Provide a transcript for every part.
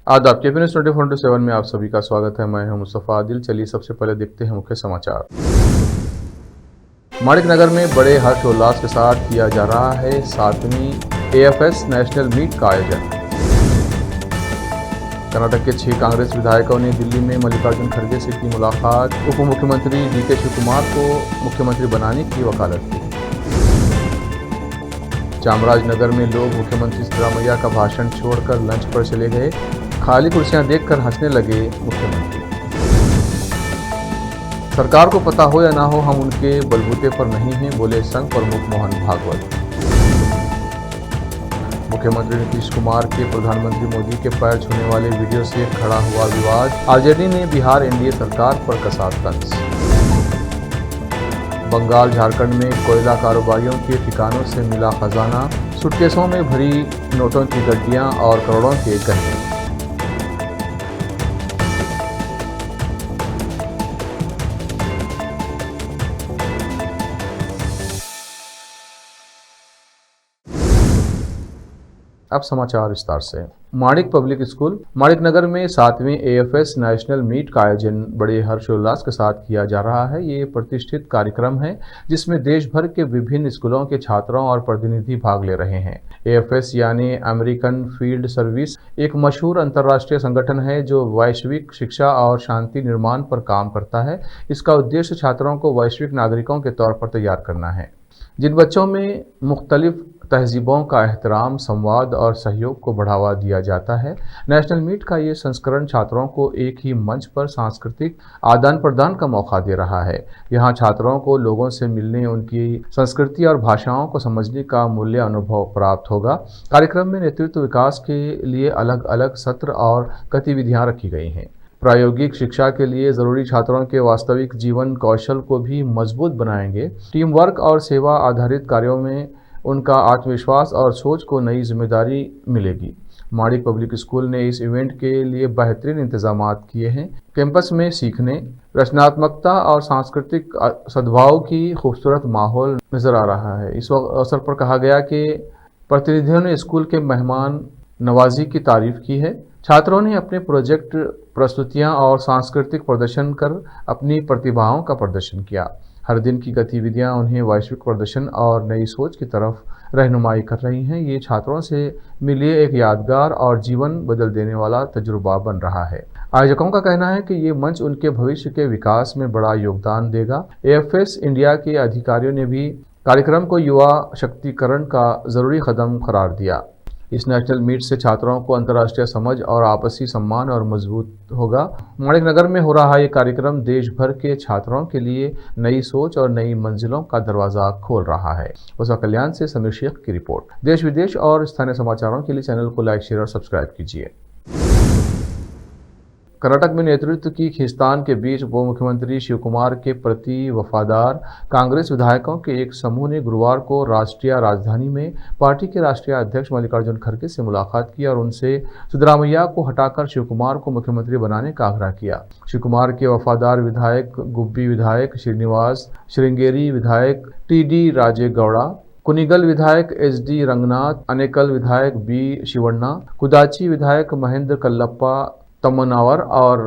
आदाब के न्यूज़ 24/7 में आप सभी का स्वागत है। मैं हूं मुस्तफ़ा आदिल। चलिए सबसे पहले देखते हैं मुख्य समाचार। माणिक नगर में बड़े हर्षोल्लास के साथ किया जा रहा है 7वीं AFS नेशनल मीट का आयोजन। कर्नाटक के 6 कांग्रेस विधायकों ने दिल्ली में मल्लिकार्जुन खड़गे से की मुलाकात। उप मुख्यमंत्री DK शिवकुमार को मुख्यमंत्री बनाने की वकालत की। चामराजनगर में लोग मुख्यमंत्री सिद्धरामैया का भाषण छोड़कर लंच पर चले गए। खाली कुर्सियां देखकर हंसने लगे मुख्यमंत्री। सरकार को पता हो या ना हो, हम उनके बलबूते पर नहीं हैं, बोले संघ प्रमुख मोहन भागवत। मुख्यमंत्री नीतीश कुमार के प्रधानमंत्री मोदी के पैर छूने वाले वीडियो से खड़ा हुआ विवाद। आरजेडी ने बिहार NDA सरकार पर कसा तंज। बंगाल झारखंड में कोयला कारोबारियों के ठिकानों से मिला खजाना। सूटकेसों में भरी नोटों की गड्डियां और करोड़ों के गहने। अब समाचार विस्तार से। माणिक पब्लिक स्कूल माणिक नगर में 7वीं AFS नेशनल मीट का आयोजन बड़े हर्षोल्लास के साथ किया जा रहा है। ये प्रतिष्ठित कार्यक्रम है जिसमें देश भर के विभिन्न स्कूलों के छात्रों और प्रतिनिधि भाग ले रहे हैं। AFS यानी अमेरिकन फील्ड सर्विस एक मशहूर अंतर्राष्ट्रीय संगठन है जो वैश्विक शिक्षा और शांति निर्माण पर काम करता है। इसका उद्देश्य छात्रों को वैश्विक नागरिकों के तौर पर तैयार करना है, जिन बच्चों में मुख्तलिफ तहजीबों का एहतराम, संवाद और सहयोग को बढ़ावा दिया जाता है। नेशनल मीट का ये संस्करण छात्रों को एक ही मंच पर सांस्कृतिक आदान प्रदान का मौका दे रहा है। यहाँ छात्रों को लोगों से मिलने, उनकी संस्कृति और भाषाओं को समझने का मूल्य अनुभव प्राप्त होगा। कार्यक्रम में नेतृत्व विकास के लिए अलग अलग सत्र और गतिविधियाँ रखी गई हैं। प्रायोगिक शिक्षा के लिए ज़रूरी छात्रों के वास्तविक जीवन कौशल को भी मजबूत बनाएंगे। टीम वर्क और सेवा आधारित कार्यों में उनका आत्मविश्वास और सोच को नई जिम्मेदारी मिलेगी। माणिक पब्लिक स्कूल ने इस इवेंट के लिए बेहतरीन इंतजाम किए हैं। कैंपस में सीखने, रचनात्मकता और सांस्कृतिक सद्भाव की खूबसूरत माहौल नजर आ रहा है। इस अवसर पर कहा गया कि प्रतिनिधियों ने स्कूल के मेहमान नवाजी की तारीफ की है। छात्रों ने अपने प्रोजेक्ट, प्रस्तुतियां और सांस्कृतिक प्रदर्शन कर अपनी प्रतिभाओं का प्रदर्शन किया। हर दिन की गतिविधियां उन्हें वैश्विक प्रदर्शन और नई सोच की तरफ रहनुमाई कर रही हैं। ये छात्रों से मिले एक यादगार और जीवन बदल देने वाला तजुर्बा बन रहा है। आयोजकों का कहना है कि ये मंच उनके भविष्य के विकास में बड़ा योगदान देगा। AFS इंडिया के अधिकारियों ने भी कार्यक्रम को युवा शक्तिकरण का जरूरी कदम करार दिया। इस नेशनल मीट से छात्रों को अंतर्राष्ट्रीय समझ और आपसी सम्मान और मजबूत होगा। माणिक नगर में हो रहा ये कार्यक्रम देश भर के छात्रों के लिए नई सोच और नई मंजिलों का दरवाजा खोल रहा है। उसका कल्याण से समीर शेख की रिपोर्ट। देश विदेश और स्थानीय समाचारों के लिए चैनल को लाइक, शेयर और सब्सक्राइब कीजिए। कर्नाटक में नेतृत्व की खींचतान के बीच उप मुख्यमंत्री शिवकुमार के प्रति वफादार कांग्रेस विधायकों के एक समूह ने गुरुवार को राष्ट्रीय राजधानी में पार्टी के राष्ट्रीय अध्यक्ष मल्लिकार्जुन खड़गे से मुलाकात की और उनसे सिद्धरामैया को हटाकर शिवकुमार को मुख्यमंत्री बनाने का आग्रह किया। शिवकुमार के वफादार विधायक गुब्बी विधायक श्रीनिवास, श्रृंगेरी विधायक TD राजेगौड़ा, कुनिगल विधायक SD रंगनाथ, अनेकल विधायक B शिवण्णा, कुदाची विधायक महेंद्र कल्लप्पा तमनावर और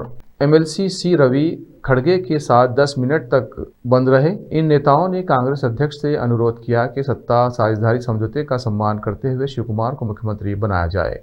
MLC C रवि खड़गे के साथ 10 मिनट तक बंद रहे। इन नेताओं ने कांग्रेस अध्यक्ष से अनुरोध किया कि सत्ता साझेदारी समझौते का सम्मान करते हुए शिवकुमार को मुख्यमंत्री बनाया जाए।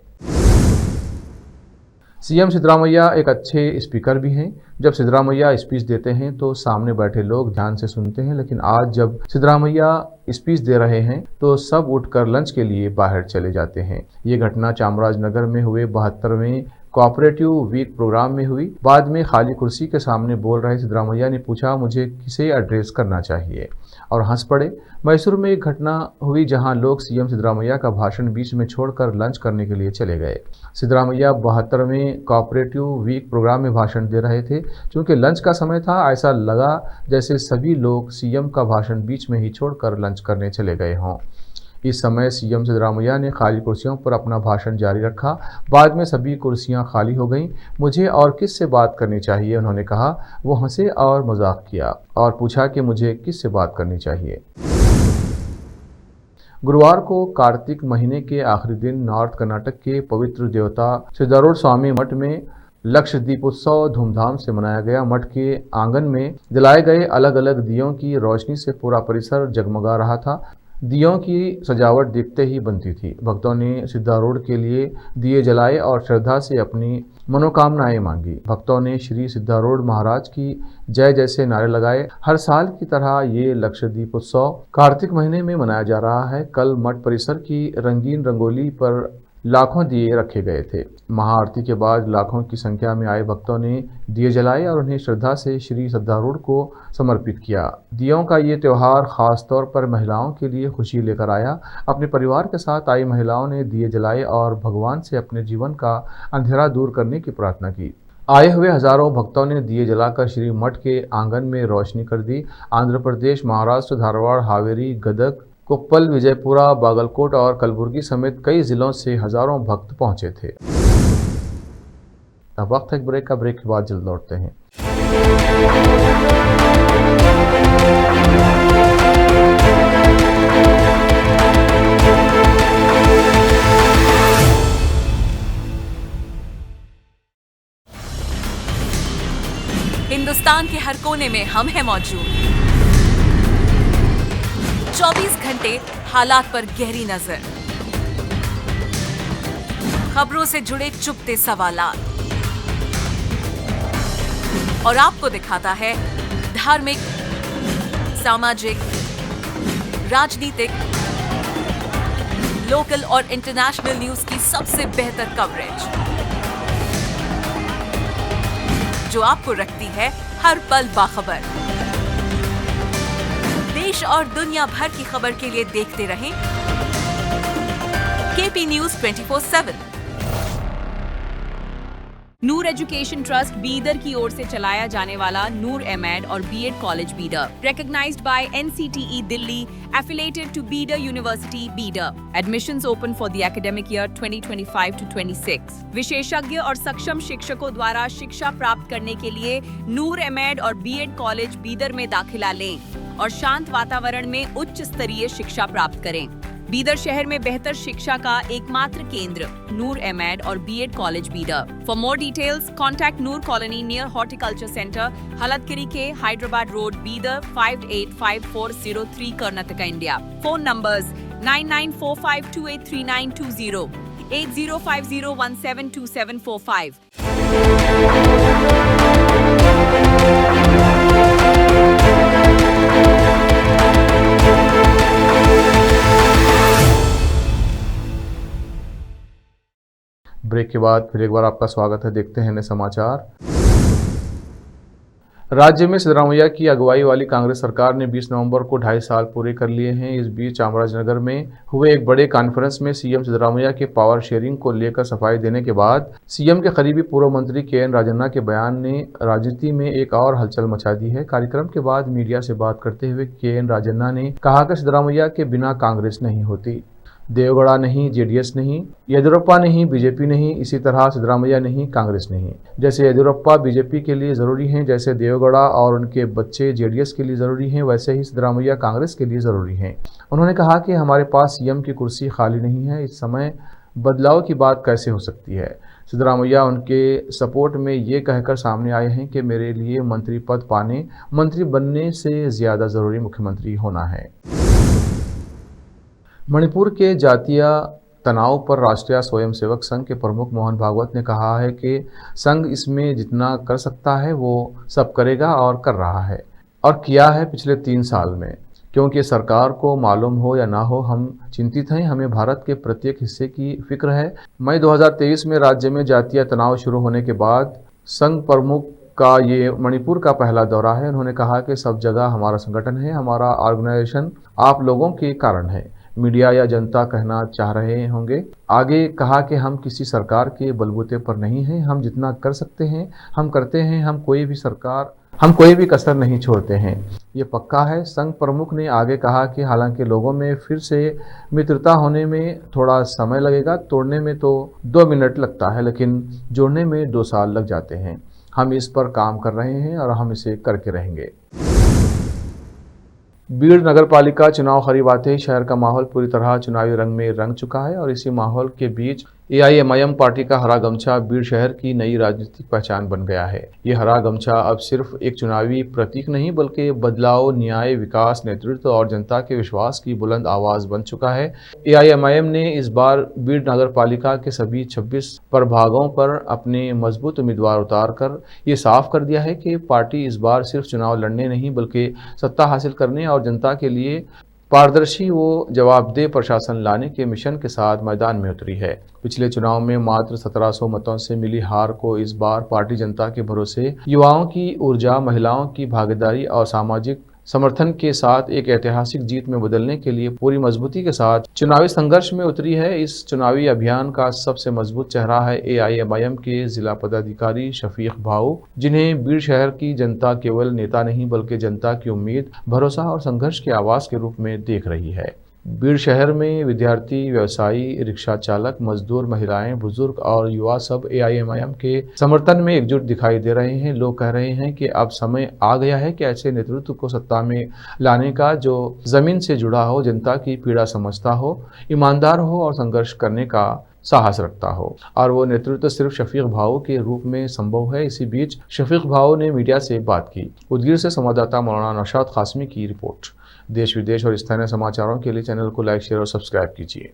CM सिद्धरामैया एक अच्छे स्पीकर भी हैं। जब सिद्धरामैया स्पीच देते हैं तो सामने बैठे लोग ध्यान से सुनते हैं, लेकिन आज जब सिद्धरामैया स्पीच दे रहे हैं तो सब उठकर लंच के लिए बाहर चले जाते हैं। ये घटना चामराजनगर में हुए 72वें कोऑपरेटिव वीक प्रोग्राम में हुई। बाद में खाली कुर्सी के सामने बोल रहे सिद्धरामैया ने पूछा, मुझे किसे एड्रेस करना चाहिए, और हंस पड़े। मैसूर में एक घटना हुई जहां लोग CM सिद्धरामैया का भाषण बीच में छोड़कर लंच करने के लिए चले गए। सिद्धरामैया 72वें कोऑपरेटिव वीक प्रोग्राम में भाषण दे रहे थे। चूंकि लंच का समय था, ऐसा लगा जैसे सभी लोग CM का भाषण बीच में ही छोड़कर लंच करने चले गए हों। इस समय CM सिद्धरामैया ने खाली कुर्सियों पर अपना भाषण जारी रखा। बाद में सभी कुर्सियां खाली हो गईं। मुझे और किस से बात करनी चाहिए, उन्होंने कहा। वो हंसे और मजाक किया और पूछा कि मुझे किस से बात करनी चाहिए। गुरुवार को कार्तिक महीने के आखिरी दिन नॉर्थ कर्नाटक के पवित्र देवता सिद्धारूढ़ स्वामी मठ में लक्ष्य दीपोत्सव धूमधाम से मनाया गया। मठ के आंगन में जलाए गए अलग अलग दियों की रोशनी से पूरा परिसर जगमगा रहा था। दियों की सजावट देखते ही बनती थी। भक्तों ने सिद्धारूढ़ के लिए दिए जलाए और श्रद्धा से अपनी मनोकामनाएं मांगी। भक्तों ने श्री सिद्धारूढ़ महाराज की जय जैसे नारे लगाए। हर साल की तरह ये लक्ष्य दीपोत्सव कार्तिक महीने में मनाया जा रहा है। कल मठ परिसर की रंगीन रंगोली पर लाखों दिए रखे गए थे। महाआरती के बाद लाखों की संख्या में आए भक्तों ने दिए जलाए और उन्हें श्रद्धा से श्री सिद्धारूढ़ को समर्पित किया। दियों का ये त्यौहार खास तौर पर महिलाओं के लिए खुशी लेकर आया। अपने परिवार के साथ आई महिलाओं ने दिए जलाए और भगवान से अपने जीवन का अंधेरा दूर करने की प्रार्थना की। आए हुए हजारों भक्तों ने दिए जलाकर श्री मठ के आंगन में रोशनी कर दी। आंध्र प्रदेश, महाराष्ट्र, धारवाड़, हावेरी, गदग, कोप्पल, विजयपुरा, बागलकोट और कलबुर्गी समेत कई जिलों से हजारों भक्त पहुंचे थे। अब वक्त है ब्रेक का। ब्रेक के बाद जल्द लौटते हैं। हिंदुस्तान के हर कोने में हम हैं मौजूद। 24 घंटे हालात पर गहरी नजर, खबरों से जुड़े चुपते सवालात और आपको दिखाता है धार्मिक, सामाजिक, राजनीतिक, लोकल और इंटरनेशनल न्यूज की सबसे बेहतर कवरेज जो आपको रखती है हर पल बाखबर। देश और दुनिया भर की खबर के लिए देखते रहें KP news 24/7। Noor education trust Bidar की ओर से चलाया जाने वाला नूर एमएड और BEd college Bidar, recognized by NCTE Delhi, affiliated to Bidar University, Bidar. Admissions open for the academic year 2025 to 26. विशेषज्ञ और सक्षम शिक्षकों द्वारा शिक्षा प्राप्त करने के लिए नूर एमएड और बीएड कॉलेज बीदर में दाखिला लें और शांत वातावरण में उच्च स्तरीय शिक्षा प्राप्त करें। बीदर शहर में बेहतर शिक्षा का एकमात्र केंद्र नूर एमएड और BEd college Bidar. For more details contact Noor colony near horticulture centre, Halatgiri के Hyderabad road, Bidar 585403 Karnataka, India. Phone numbers 9945283920, 8050172745। Break के बाद फिर एक बार आपका स्वागत है। देखते हैं नए समाचार। राज्य में सिद्धरामैया की अगुवाई वाली कांग्रेस सरकार ने 20 नवंबर को 2.5 साल पूरे कर लिए हैं। इस बीच चामराजनगर में हुए एक बड़े कॉन्फ्रेंस में सीएम सिद्धरामैया के पावर शेयरिंग को लेकर सफाई देने के बाद सीएम के करीबी पूर्व मंत्री के.एन. राजन्ना के बयान ने राजनीति में एक और हलचल मचा दी है। कार्यक्रम के बाद मीडिया से बात करते हुए के.एन. राजन्ना ने कहा कि सिद्धरामैया के बिना कांग्रेस नहीं होती। देवगौड़ा नहीं, जेडीएस नहीं, येदियुरप्पा नहीं, बीजेपी नहीं, इसी तरह सिद्धरामैया नहीं, कांग्रेस नहीं। जैसे येदियुरप्पा बीजेपी के लिए ज़रूरी हैं, जैसे देवगौड़ा और उनके बच्चे जेडीएस के लिए ज़रूरी हैं, वैसे ही सिद्धरामैया कांग्रेस के लिए ज़रूरी हैं। उन्होंने कहा कि हमारे पास सीएम की कुर्सी खाली नहीं है, इस समय बदलाव की बात कैसे हो सकती है। सिद्धरामैया उनके सपोर्ट में ये कहकर सामने आए हैं कि मेरे लिए मंत्री पद पाने, मंत्री बनने से ज़्यादा ज़रूरी मुख्यमंत्री होना है। मणिपुर के जातीय तनाव पर राष्ट्रीय स्वयंसेवक संघ के प्रमुख मोहन भागवत ने कहा है कि संघ इसमें जितना कर सकता है वो सब करेगा और कर रहा है और किया है पिछले 3 साल में। क्योंकि सरकार को मालूम हो या ना हो, हम चिंतित हैं, हमें भारत के प्रत्येक हिस्से की फिक्र है। मई 2023 में राज्य में जातीय तनाव शुरू होने के बाद संघ प्रमुख का ये मणिपुर का पहला दौरा है। उन्होंने कहा कि सब जगह हमारा संगठन है, हमारा ऑर्गेनाइजेशन आप लोगों के कारण है। मीडिया या जनता कहना चाह रहे होंगे। आगे कहा कि हम किसी सरकार के बलबूते पर नहीं हैं, हम जितना कर सकते हैं हम करते हैं, हम कोई भी कसर नहीं छोड़ते हैं, ये पक्का है। संघ प्रमुख ने आगे कहा कि हालांकि लोगों में फिर से मित्रता होने में थोड़ा समय लगेगा, तोड़ने में तो 2 मिनट लगता है, लेकिन जोड़ने में 2 साल लग जाते हैं। हम इस पर काम कर रहे हैं और हम इसे करके रहेंगे। बीड़ नगर पालिका चुनाव करीब आते ही शहर का माहौल पूरी तरह चुनावी रंग में रंग चुका है और इसी माहौल के बीच एआईएमआईएम पार्टी का हरा गमछा बीड़ शहर की नई राजनीतिक पहचान बन गया है। ये हरा गमछा अब सिर्फ एक चुनावी प्रतीक नहीं बल्कि बदलाव, न्याय, विकास, नेतृत्व और जनता के विश्वास की बुलंद आवाज बन चुका है। एआईएमआईएम ने इस बार बीड़ नगर पालिका के सभी 26 प्रभागों पर अपने मजबूत उम्मीदवार उतार कर ये साफ कर दिया है कि पार्टी इस बार सिर्फ चुनाव लड़ने नहीं बल्कि सत्ता हासिल करने और जनता के लिए पारदर्शी व जवाबदेह प्रशासन लाने के मिशन के साथ मैदान में उतरी है। पिछले चुनाव में मात्र 1700 मतों से मिली हार को इस बार पार्टी जनता के भरोसे, युवाओं की ऊर्जा, महिलाओं की भागीदारी और सामाजिक समर्थन के साथ एक ऐतिहासिक जीत में बदलने के लिए पूरी मजबूती के साथ चुनावी संघर्ष में उतरी है। इस चुनावी अभियान का सबसे मजबूत चेहरा है एआईएमआईएम के जिला पदाधिकारी शफीक भाऊ, जिन्हें बीड़ शहर की जनता केवल नेता नहीं बल्कि जनता की उम्मीद, भरोसा और संघर्ष की आवाज के रूप में देख रही है। बीड़ शहर में विद्यार्थी, व्यवसायी, रिक्शा चालक, मजदूर, महिलाएं, बुजुर्ग और युवा सब एआईएमआईएम के समर्थन में एकजुट दिखाई दे रहे हैं। लोग कह रहे हैं कि अब समय आ गया है कि ऐसे नेतृत्व को सत्ता में लाने का जो जमीन से जुड़ा हो, जनता की पीड़ा समझता हो, ईमानदार हो और संघर्ष करने का साहस रखता हो। और वो नेतृत्व सिर्फ शफीक भाऊ के रूप में संभव है। इसी बीच शफीक भाऊ ने मीडिया से बात की। उदगीर से संवाददाता मौलाना नौशाद कासमी की रिपोर्ट। देश विदेश और स्थानीय समाचारों के लिए चैनल को लाइक, शेयर और सब्सक्राइब कीजिए।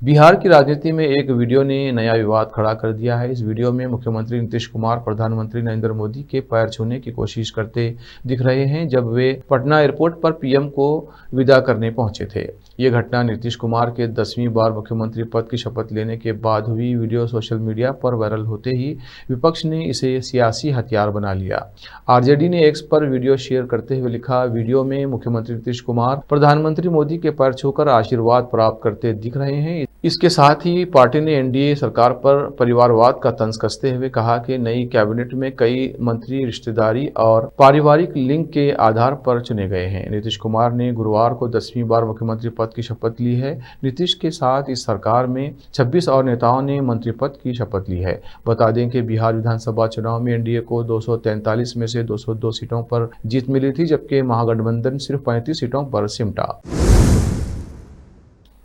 बिहार की राजनीति में एक वीडियो ने नया विवाद खड़ा कर दिया है। इस वीडियो में मुख्यमंत्री नीतीश कुमार प्रधानमंत्री नरेंद्र मोदी के पैर छूने की कोशिश करते दिख रहे हैं जब वे पटना एयरपोर्ट पर पीएम को विदा करने पहुंचे थे। ये घटना नीतीश कुमार के 10वीं बार मुख्यमंत्री पद की शपथ लेने के बाद हुई। वीडियो सोशल मीडिया पर वायरल होते ही विपक्ष ने इसे सियासी हथियार बना लिया। आरजेडी ने एक्स पर वीडियो शेयर करते हुए लिखा, वीडियो में मुख्यमंत्री नीतीश कुमार प्रधानमंत्री मोदी के पैर छूकर आशीर्वाद प्राप्त करते दिख रहे हैं। इसके साथ ही पार्टी ने एनडीए सरकार पर परिवारवाद का तंज कसते हुए कहा कि नई कैबिनेट में कई मंत्री रिश्तेदारी और पारिवारिक लिंक के आधार पर चुने गए हैं। नीतीश कुमार ने गुरुवार को 10वीं बार मुख्यमंत्री पद की शपथ ली है। नीतीश के साथ इस सरकार में 26 और नेताओं ने मंत्री पद की शपथ ली है। बता दें कि बिहार विधानसभा चुनाव में एनडीए को 243 में से 202 सीटों पर जीत मिली थी, जबकि महागठबंधन सिर्फ 35 सीटों पर सिमटा।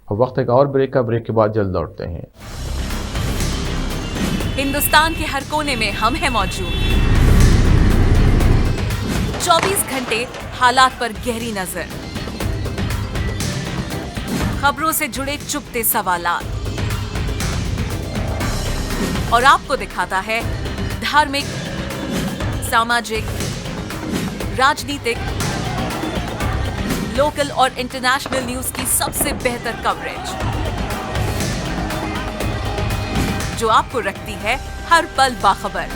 वक्त एक और ब्रेक का, ब्रेक के बाद जल्द लौटते हैं। हिंदुस्तान के हर कोने में हम हैं मौजूद। 24 घंटे हालात पर गहरी नजर, खबरों से जुड़े चुपते सवालात और आपको दिखाता है धार्मिक, सामाजिक, राजनीतिक, लोकल और इंटरनेशनल न्यूज की सबसे बेहतर कवरेज जो आपको रखती है हर पल बाखबर।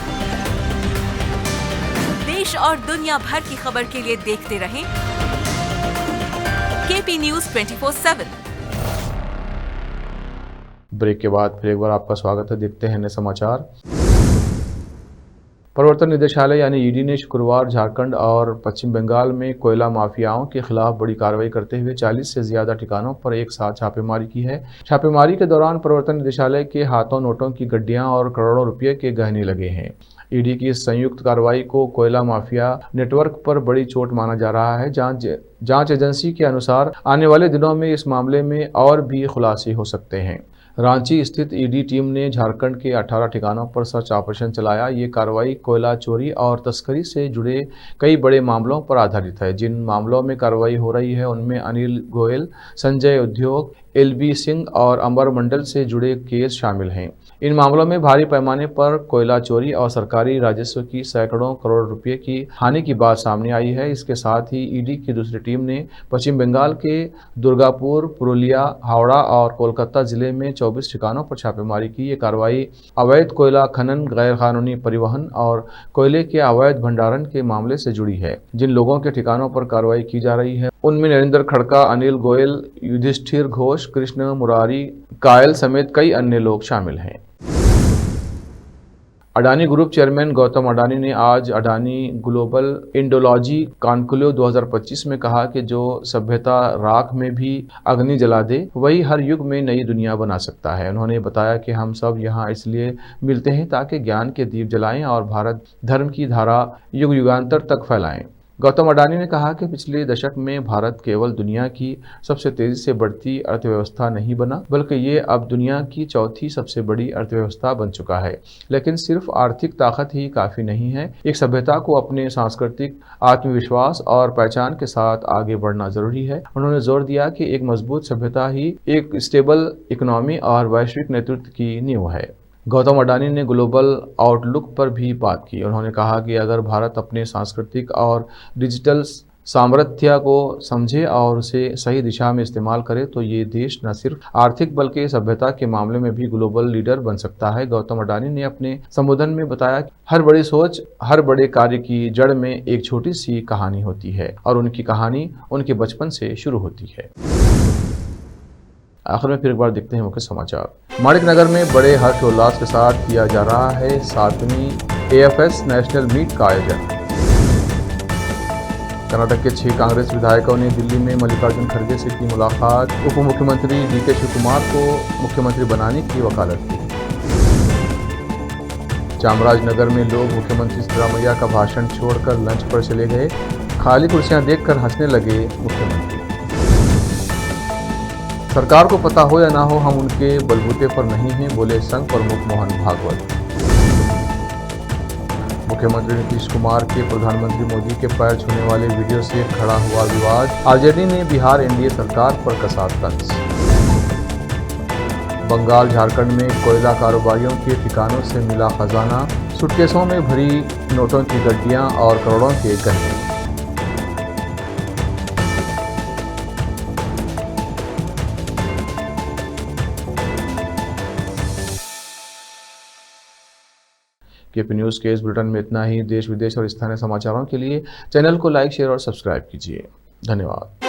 देश और दुनिया भर की खबर के लिए देखते रहें केपी न्यूज 24/7। ब्रेक के बाद फिर एक बार आपका स्वागत है। देखते हैं नए समाचार। प्रवर्तन निदेशालय यानी ईडी ने शुक्रवार झारखंड और पश्चिम बंगाल में कोयला माफियाओं के खिलाफ बड़ी कार्रवाई करते हुए 40 से ज्यादा ठिकानों पर एक साथ छापेमारी की है। छापेमारी के दौरान प्रवर्तन निदेशालय के हाथों नोटों की गड्डियां और करोड़ों रुपए के गहने लगे हैं। ईडी की इस संयुक्त कार्रवाई को कोयला माफिया नेटवर्क पर बड़ी चोट माना जा रहा है। जांच एजेंसी के अनुसार आने वाले दिनों में इस मामले में और भी खुलासे हो सकते हैं। रांची स्थित ईडी टीम ने झारखंड के 18 ठिकानों पर सर्च ऑपरेशन चलाया। ये कार्रवाई कोयला चोरी और तस्करी से जुड़े कई बड़े मामलों पर आधारित है। जिन मामलों में कार्रवाई हो रही है उनमें अनिल गोयल, संजय उद्योग, एलबी सिंह और अमर मंडल से जुड़े केस शामिल हैं। इन मामलों में भारी पैमाने पर कोयला चोरी और सरकारी राजस्व की सैकड़ों करोड़ रुपए की हानि की बात सामने आई है। इसके साथ ही ईडी की दूसरी टीम ने पश्चिम बंगाल के दुर्गापुर, पुरुलिया, हावड़ा और कोलकाता जिले में 24 ठिकानों पर छापेमारी की। ये कार्रवाई अवैध कोयला खनन, गैर कानूनी परिवहन और कोयले के अवैध भंडारण के मामले से जुड़ी है। जिन लोगों के ठिकानों पर कार्रवाई की जा रही है उनमें नरेंद्र खड़का, अनिल गोयल, युधिष्ठिर घोष, कृष्ण मुरारी, कायल समेत कई अन्य लोग शामिल हैं। अडानी ग्रुप चेयरमैन गौतम अडानी ने आज अडानी ग्लोबल इंडोलॉजी कॉन्क्लेव 2025 में कहा कि जो सभ्यता राख में भी अग्नि जला दे वही हर युग में नई दुनिया बना सकता है। उन्होंने बताया कि हम सब यहाँ इसलिए मिलते हैं ताकि ज्ञान के दीप जलाएं और भारत धर्म की धारा युग युगांतर तक फैलाएं। गौतम अडानी ने कहा कि पिछले दशक में भारत केवल दुनिया की सबसे तेजी से बढ़ती अर्थव्यवस्था नहीं बना, बल्कि ये अब दुनिया की चौथी सबसे बड़ी अर्थव्यवस्था बन चुका है। लेकिन सिर्फ आर्थिक ताकत ही काफ़ी नहीं है। एक सभ्यता को अपने सांस्कृतिक आत्मविश्वास और पहचान के साथ आगे बढ़ना जरूरी है। उन्होंने जोर दिया कि एक मजबूत सभ्यता ही एक स्टेबल इकोनॉमी और वैश्विक नेतृत्व की नींव है। गौतम अडानी ने ग्लोबल आउटलुक पर भी बात की। उन्होंने कहा कि अगर भारत अपने सांस्कृतिक और डिजिटल सामर्थ्य को समझे और उसे सही दिशा में इस्तेमाल करे तो ये देश न सिर्फ आर्थिक बल्कि सभ्यता के मामले में भी ग्लोबल लीडर बन सकता है। गौतम अडानी ने अपने संबोधन में बताया कि हर बड़ी सोच, हर बड़े कार्य की जड़ में एक छोटी सी कहानी होती है और उनकी कहानी उनके बचपन से शुरू होती है। आखिर में फिर एक बार देखते हैं मुख्य समाचार। माणिक नगर में बड़े हर्षोल्लास के साथ किया जा रहा है 7वीं AFS नेशनल मीट का आयोजन। कर्नाटक के 6 कांग्रेस विधायकों ने दिल्ली में मल्लिकार्जुन खड़गे से की मुलाकात। उप मुख्यमंत्री DK शिवकुमार को मुख्यमंत्री बनाने की वकालत की। चामराजनगर में लोग मुख्यमंत्री सिद्धरामैया का भाषण छोड़कर लंच पर चले गए। खाली कुर्सियां देखकर हंसने लगे मुख्यमंत्री। सरकार को पता हो या ना हो, हम उनके बलबूते पर नहीं हैं, बोले संघ प्रमुख मोहन भागवत। मुख्यमंत्री नीतीश कुमार के प्रधानमंत्री मोदी के पैर छूने वाले वीडियो से खड़ा हुआ विवाद। आरजेडी ने बिहार NDA सरकार पर कसा तंज। बंगाल झारखंड में कोयला कारोबारियों के ठिकानों से मिला खजाना। सूटकेसों में भरी नोटों की गड्डियां और करोड़ों के गहने। KP न्यूज़ के इस बुलेटिन में इतना ही। देश विदेश और स्थानीय समाचारों के लिए चैनल को लाइक, शेयर और सब्सक्राइब कीजिए। धन्यवाद।